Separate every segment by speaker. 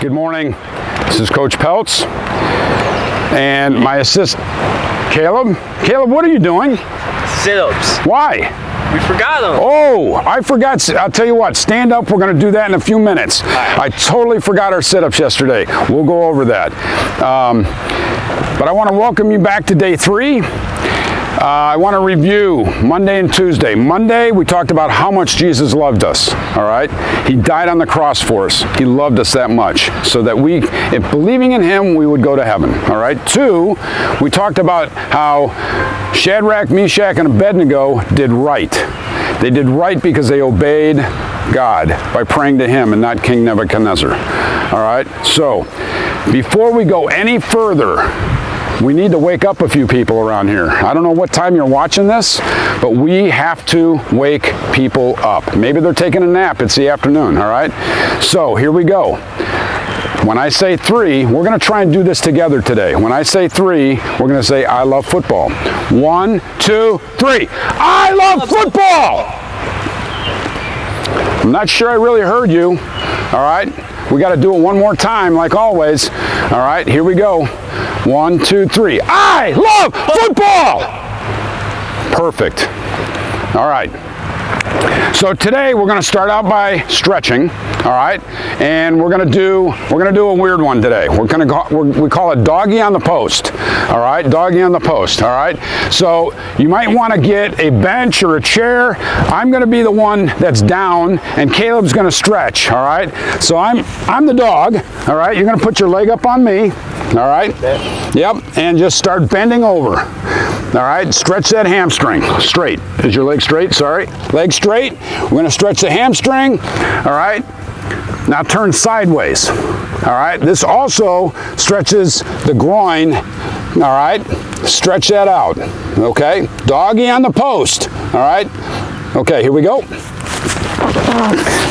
Speaker 1: Good morning. This is Coach Peltz and my assistant, Caleb. Caleb, what are you doing?
Speaker 2: Sit-ups.
Speaker 1: Why?
Speaker 2: We forgot them.
Speaker 1: Oh, I forgot. I'll tell you what, stand up. We're going to do that in a few minutes.
Speaker 2: Right.
Speaker 1: I totally forgot our sit-ups yesterday. We'll go over that. But I want to welcome you back to day 3. I want to review Monday and Tuesday. Monday, we talked about how much Jesus loved us, all right? He died on the cross for us. He loved us that much so that we, if believing in him, we would go to heaven, all right? 2, we talked about how Shadrach, Meshach, and Abednego did right. They did right because they obeyed God by praying to him and not King Nebuchadnezzar, all right? So, before we go any further, we need to wake up a few people around here. I don't know what time you're watching this, but we have to wake people up. Maybe they're taking a nap. It's the afternoon, all right? So here we go. When I say 3, we're going to try and do this together today. When I say 3, we're going to say, I love football. 1, 2, 3. I love football! I'm not sure I really heard you, all right? We got to do it one more time, like always. All right, here we go. 1, 2, 3. I love football! Perfect. All right. So today we're going to start out by stretching, all right? And we're going to do a weird one today. We call it doggy on the post, all right? Doggy on the post, all right? So you might want to get a bench or a chair. I'm going to be the one that's down, and Caleb's going to stretch, all right? So I'm the dog, all right? You're going to put your leg up on me, all right? Yep, and just start bending over. All right, stretch that hamstring straight. Is your leg straight? Sorry. Leg straight. We're going to stretch the hamstring. All right. Now turn sideways. All right. This also stretches the groin. All right. Stretch that out. Okay. Doggy on the post. All right. Okay, here we go.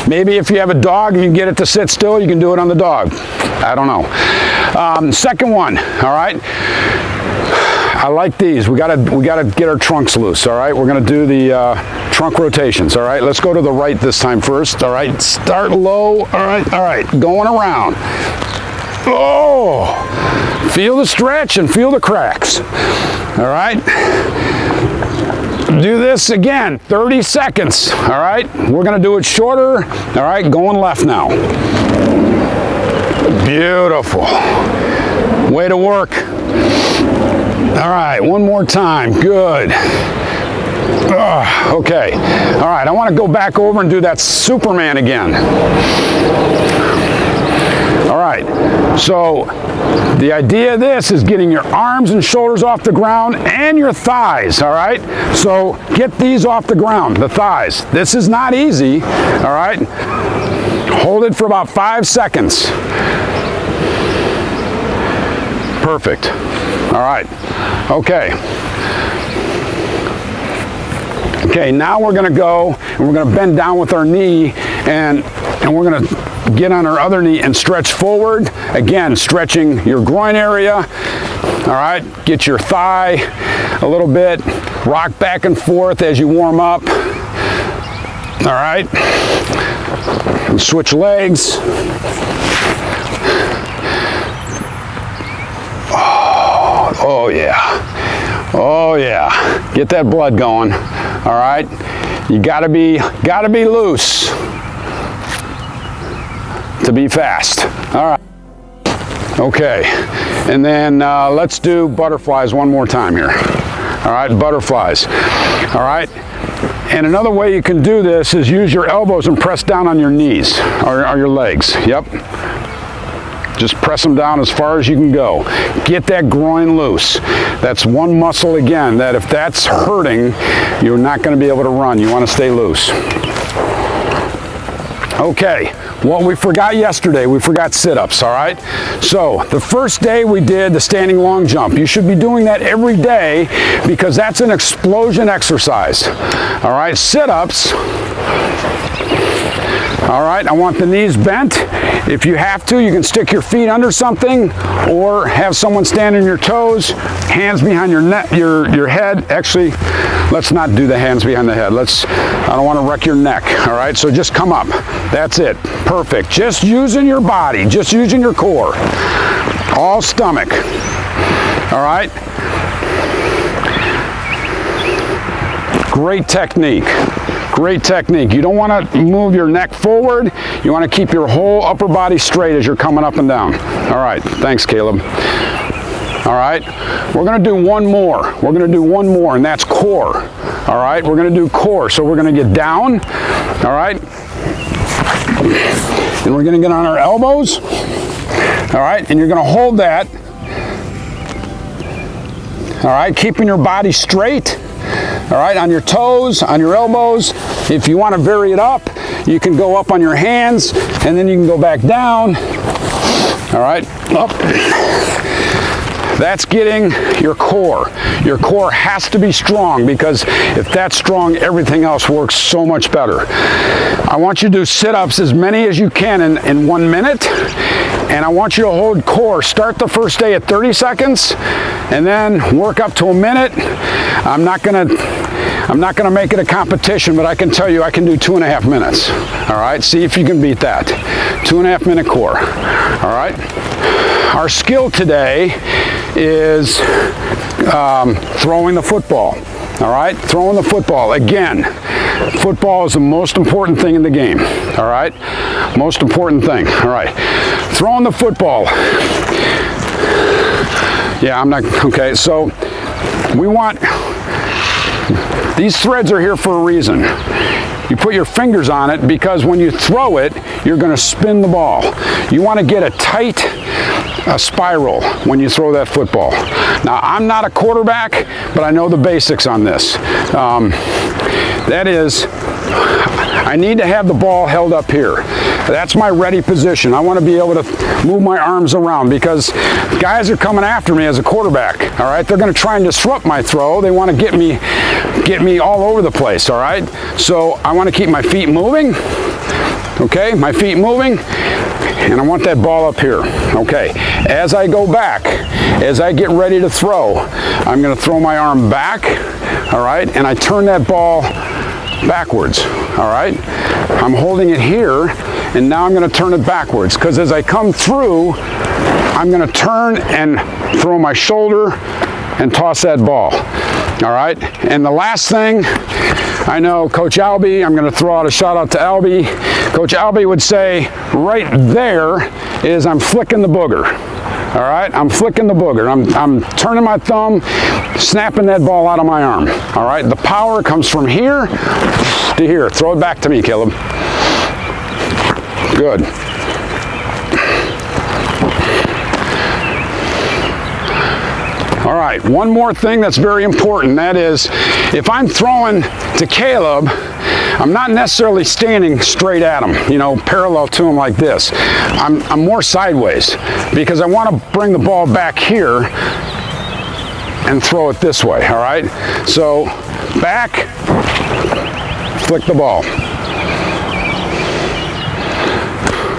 Speaker 1: Maybe if you have a dog and you can get it to sit still, you can do it on the dog. I don't know. Second one. All right. I like these. We gotta get our trunks loose, all right? We're gonna do the trunk rotations, all right? Let's go to the right this time first, all right? Start low, all right, going around. Oh, feel the stretch and feel the cracks, all right? Do this again, 30 seconds, all right? We're gonna do it shorter, all right? Going left now. Beautiful. Way to work. All right, one more time. Good. Okay. All right, I want to go back over and do that Superman again. All right. So the idea of this is getting your arms and shoulders off the ground and your thighs, all right? So get these off the ground, the thighs. This is not easy, all right? Hold it for about 5 seconds. Perfect. All right. Okay. Okay, now we're going to go and we're going to bend down with our knee and we're going to get on our other knee and stretch forward. Again, stretching your groin area. All right. Get your thigh a little bit. Rock back and forth as you warm up. All right. And switch legs. Oh yeah. Oh yeah. Get that blood going. All right. You gotta be loose to be fast. All right. Okay. And then let's do butterflies one more time here. All right, butterflies. All right. And another way you can do this is use your elbows and press down on your knees or your legs. Yep. Just press them down as far as you can go. Get that groin loose. That's one muscle, again, that if that's hurting, you're not going to be able to run. You want to stay loose. Okay, what we forgot yesterday, we forgot sit-ups, all right? So the first day we did the standing long jump. You should be doing that every day because that's an explosion exercise, all right? Sit-ups All right, I want the knees bent. If you have to, you can stick your feet under something or have someone stand on your toes, hands behind your neck, your head. Actually, let's not do the hands behind the head. I don't want to wreck your neck. All right, so just come up. That's it. Perfect. Just using your body, just using your core. All stomach. All right. Great technique. Great technique. You don't want to move your neck forward. You want to keep your whole upper body straight as you're coming up and down. All right. Thanks, Caleb. All right. We're going to do one more. We're going to do one more, and that's core. All right. We're going to do core. So we're going to get down. All right. And we're going to get on our elbows. All right. And you're going to hold that. All right. Keeping your body straight. All right, on your toes, on your elbows. If you want to vary it up, you can go up on your hands, and then you can go back down. All right, up. That's getting your core. Your core has to be strong, because if that's strong, everything else works so much better. I want you to do sit-ups as many as you can in 1 minute, and I want you to hold core. Start the first day at 30 seconds, and then work up to a minute. I'm not gonna make it a competition, but I can tell you I can do 2.5 minutes. All right, see if you can beat that. 2.5 minute core. All right. Our skill today is throwing the football. All right, throwing the football. Again, football is the most important thing in the game. All right, most important thing. All right, throwing the football. Yeah, I'm not, okay, so we want, these threads are here for a reason. You put your fingers on it because when you throw it, you're going to spin the ball. You want to get a tight spiral when you throw that football. Now, I'm not a quarterback, but I know the basics on this. That is, I need to have the ball held up here. That's my ready position. I want to be able to move my arms around because guys are coming after me as a quarterback. All right, they're going to try and disrupt my throw. They want to get me all over the place. All right, so I want to keep my feet moving. Okay, my feet moving, and I want that ball up here. Okay, as I go back, as I get ready to throw, I'm going to throw my arm back. All right, and I turn that ball backwards. All right, I'm holding it here, and now I'm going to turn it backwards because as I come through, I'm going to turn and throw my shoulder and toss that ball. All right, and the last thing, I know Coach Albie, I'm going to throw out a shout out to Albie. Coach Albie would say, right there is I'm flicking the booger. All right, I'm flicking the booger. I'm turning my thumb, snapping that ball out of my arm. All right, the power comes from here to here. Throw it back to me, Caleb. Good. All right, one more thing that's very important. That is, if I'm throwing to Caleb, I'm not necessarily standing straight at him, you know, parallel to him like this. I'm more sideways because I want to bring the ball back here and throw it this way, all right? So, back, flick the ball.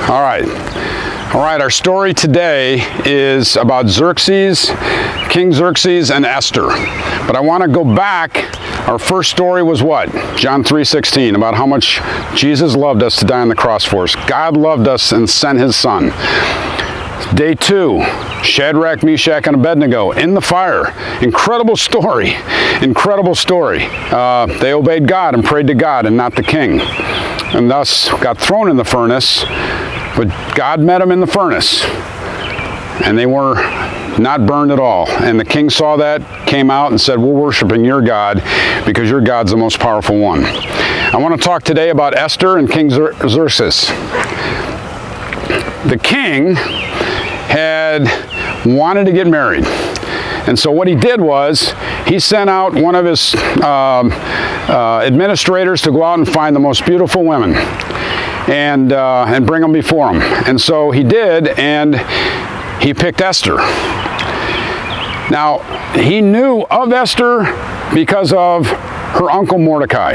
Speaker 1: All right. All right, our story today is about Xerxes, King Xerxes, and Esther. But I want to go back. Our first story was what? John 3:16, about how much Jesus loved us to die on the cross for us. God loved us and sent his son. Day 2, Shadrach, Meshach, and Abednego in the fire. Incredible story. Incredible story. They obeyed God and prayed to God and not the king, and thus got thrown in the furnace. But God met them in the furnace, and they were not burned at all. And the king saw that, came out and said, we're worshiping your God because your God's the most powerful one. I want to talk today about Esther and King Xerxes. The king had wanted to get married. And so what he did was he sent out one of his administrators to go out and find the most beautiful women and bring them before him. And so he did, and he picked Esther. Now, he knew of Esther because of her uncle Mordecai.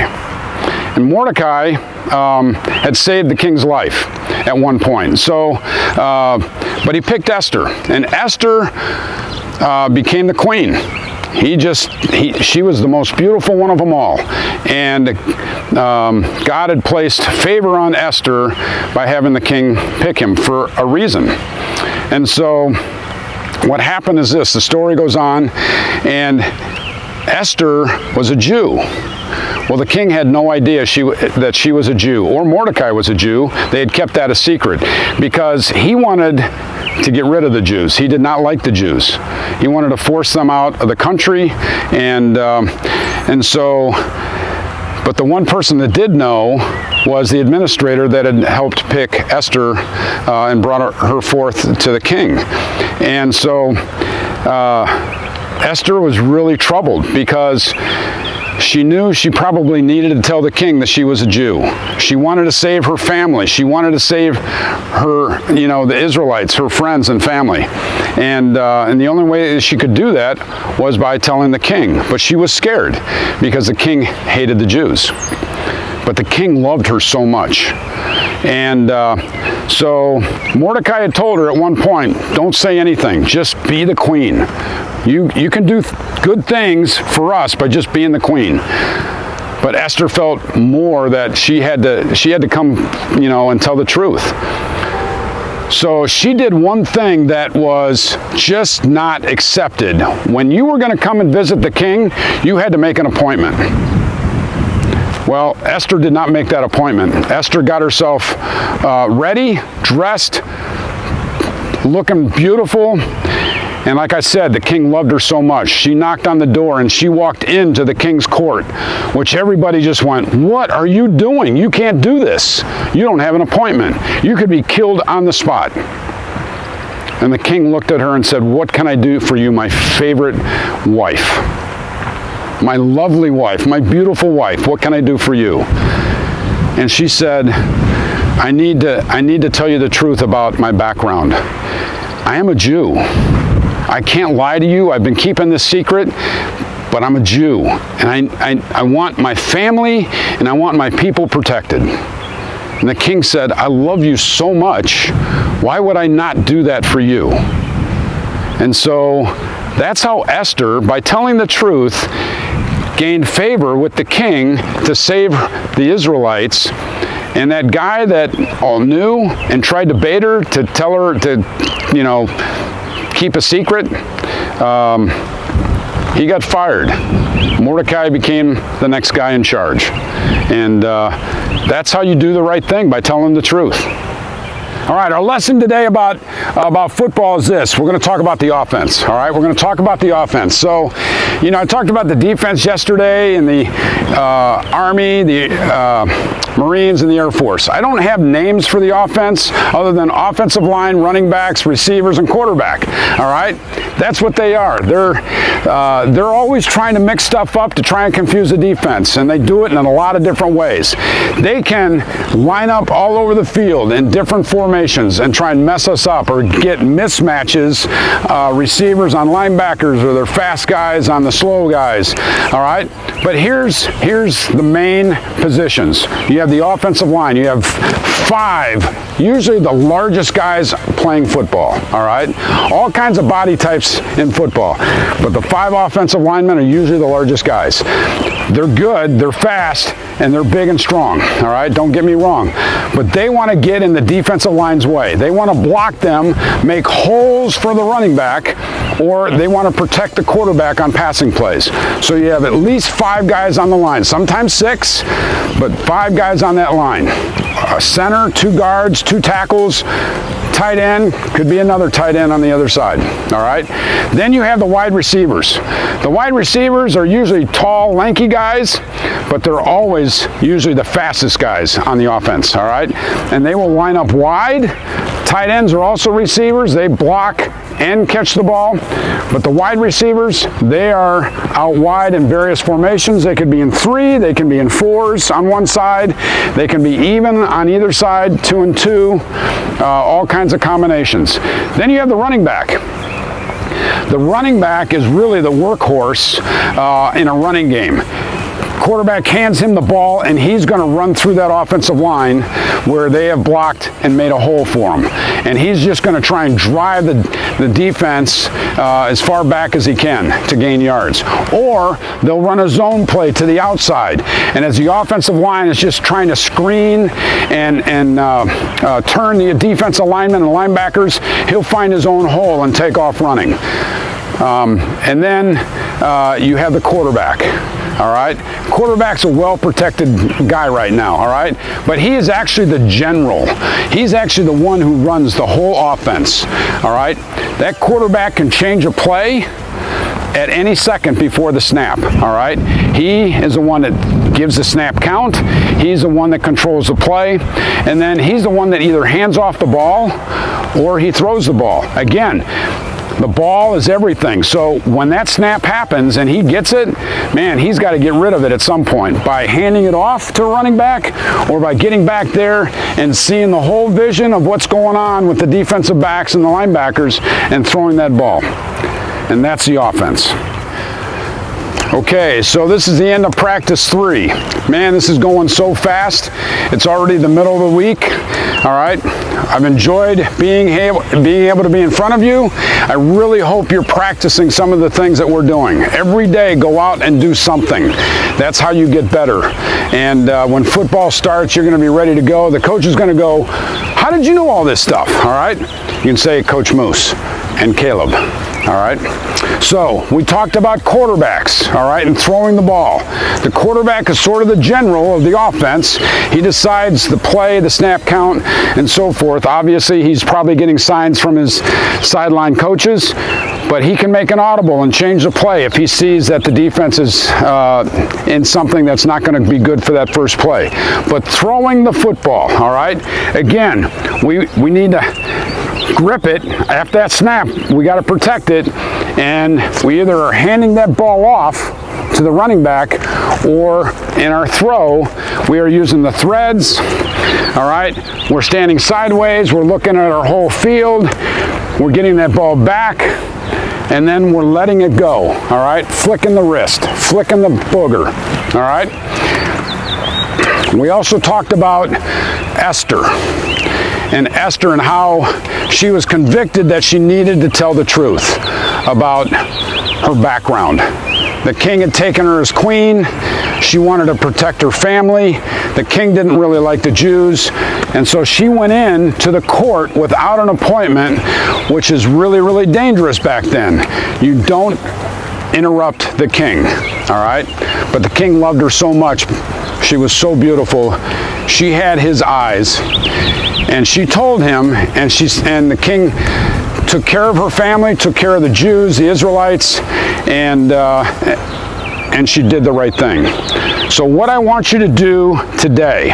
Speaker 1: And Mordecai had saved the king's life at one point. So, but he picked Esther, and Esther became the queen. She was the most beautiful one of them all. And God had placed favor on Esther by having the king pick him for a reason. And so what happened is this, the story goes on, and Esther was a Jew. Well, the king had no idea that she was a Jew, or Mordecai was a Jew. They had kept that a secret because he wanted to get rid of the Jews. He did not like the Jews. He wanted to force them out of the country, and so, but the one person that did know was the administrator that had helped pick Esther and brought her forth to the king. And so Esther was really troubled because she knew she probably needed to tell the king that she was a Jew. She wanted to save her family. She wanted to save her, the Israelites, her friends and family. And the only way she could do that was by telling the king. But she was scared because the king hated the Jews. But the king loved her so much. And so Mordecai had told her at one point, don't say anything, just be the queen. You can do good things for us by just being the queen. But Esther felt more that she had to come, and tell the truth. So she did one thing that was just not accepted. When you were going to come and visit the king, you had to make an appointment. Well, Esther did not make that appointment. Esther got herself ready, dressed, looking beautiful. And like I said, the king loved her so much. She knocked on the door and she walked into the king's court, which everybody just went, what are you doing? You can't do this. You don't have an appointment. You could be killed on the spot. And the king looked at her and said, what can I do for you, my favorite wife? My lovely wife, my beautiful wife, what can I do for you? And she said, I need to tell you the truth about my background. I am a Jew. I can't lie to you. I've been keeping this secret, but I'm a Jew. And I want my family and I want my people protected. And the king said, I love you so much. Why would I not do that for you? And so that's how Esther, by telling the truth, gained favor with the king to save the Israelites. And that guy that all knew and tried to bait her to tell her to, keep a secret, he got fired. Mordecai became the next guy in charge. And that's how you do the right thing, by telling the truth. All right, our lesson today about football is this. We're going to talk about the offense, all right? We're going to talk about the offense. So, I talked about the defense yesterday in the Army, the Marines, and the Air Force. I don't have names for the offense other than offensive line, running backs, receivers, and quarterback, all right? That's what they are. They're always trying to mix stuff up to try and confuse the defense, and they do it in a lot of different ways. They can line up all over the field in different formations and try and mess us up or get mismatches, receivers on linebackers or their fast guys on the slow guys, all right? But here's the main positions. You have the offensive line. You have 5, usually the largest guys playing football, all right? All kinds of body types in football, but the 5 offensive linemen are usually the largest guys. They're good, they're fast, and they're big and strong, all right? Don't get me wrong. But they want to get in the defensive line's way. They want to block them, make holes for the running back, or they want to protect the quarterback on passing plays. So you have at least 5 guys on the line, sometimes 6, but 5 guys on that line. A center, 2 guards, 2 tackles, tight end, could be another tight end on the other side, all right? Then you have the wide receivers. The wide receivers are usually tall, lanky guys, but they're always usually the fastest guys on the offense, all right? And they will line up wide. Tight ends are also receivers. They block and catch the ball. But the wide receivers, they are out wide in various formations. They could be in 3, they can be in 4s on one side. They can be even on either side, 2 and 2, all kinds of combinations. Then you have the running back. The running back is really the workhorse in a running game. quarterback hands him the ball, and he's going to run through that offensive line where they have blocked and made a hole for him. And he's just going to try and drive the defense as far back as he can to gain yards. Or they'll run a zone play to the outside. And as the offensive line is just trying to screen and turn the defensive linemen and linebackers, he'll find his own hole and take off running. And then you have the quarterback. All right, quarterback's a well-protected guy right now. All right, but he is actually the general. He's actually the one who runs the whole offense. All right, that quarterback can change a play at any second before the snap. All right, he is the one that gives the snap count. He's the one that controls the play, and then he's the one that either hands off the ball or he throws the ball. Again, the ball is everything. So when that snap happens and he gets it, man, he's got to get rid of it at some point by handing it off to a running back or by getting back there and seeing the whole vision of what's going on with the defensive backs and the linebackers and throwing that ball. And that's the offense. Okay, so this is the end of practice 3. Man, this is going so fast. It's already the middle of the week. All right, I've enjoyed being able to be in front of you. I really hope you're practicing some of the things that we're doing. Every day, go out and do something. That's how you get better. And when football starts, you're going to be ready to go. The coach is going to go, how did you know all this stuff? All right, you can say Coach Moose and Caleb. All right, so we talked about quarterbacks, all right, and throwing the ball. The quarterback is sort of the general of the offense. He decides the play, the snap count, and so forth. Obviously, he's probably getting signs from his sideline coaches, but he can make an audible and change the play if he sees that the defense is in something that's not going to be good for that first play. But throwing the football, all right, again, we need to grip it. After that snap, we got to protect it, and we either are handing that ball off to the running back, or in our throw, we are using the threads. All right, we're standing sideways, we're looking at our whole field, we're getting that ball back, and then we're letting it go. All right, flicking the wrist, flicking the booger. All right, we also talked about Esther and how she was convicted that she needed to tell the truth about her background. The king had taken her as queen. She wanted to protect her family. The king didn't really like the Jews, and so she went in to the court without an appointment, which is really, really dangerous back then. You don't interrupt the king, all right? But the king loved her so much. She was so beautiful. She had his eyes. And she told him, and the king took care of her family, took care of the Jews, the Israelites, and she did the right thing. So what I want you to do today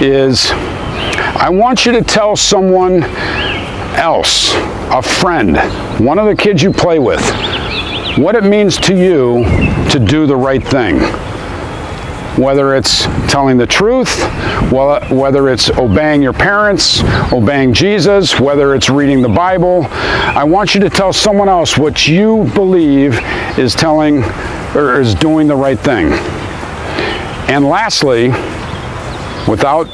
Speaker 1: is I want you to tell someone else, a friend, one of the kids you play with, what it means to you to do the right thing. Whether it's telling the truth, whether it's obeying your parents, obeying Jesus, whether it's reading the Bible. I want you to tell someone else what you believe is telling or is doing the right thing. And lastly, without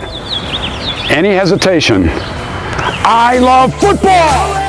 Speaker 1: any hesitation, I love football!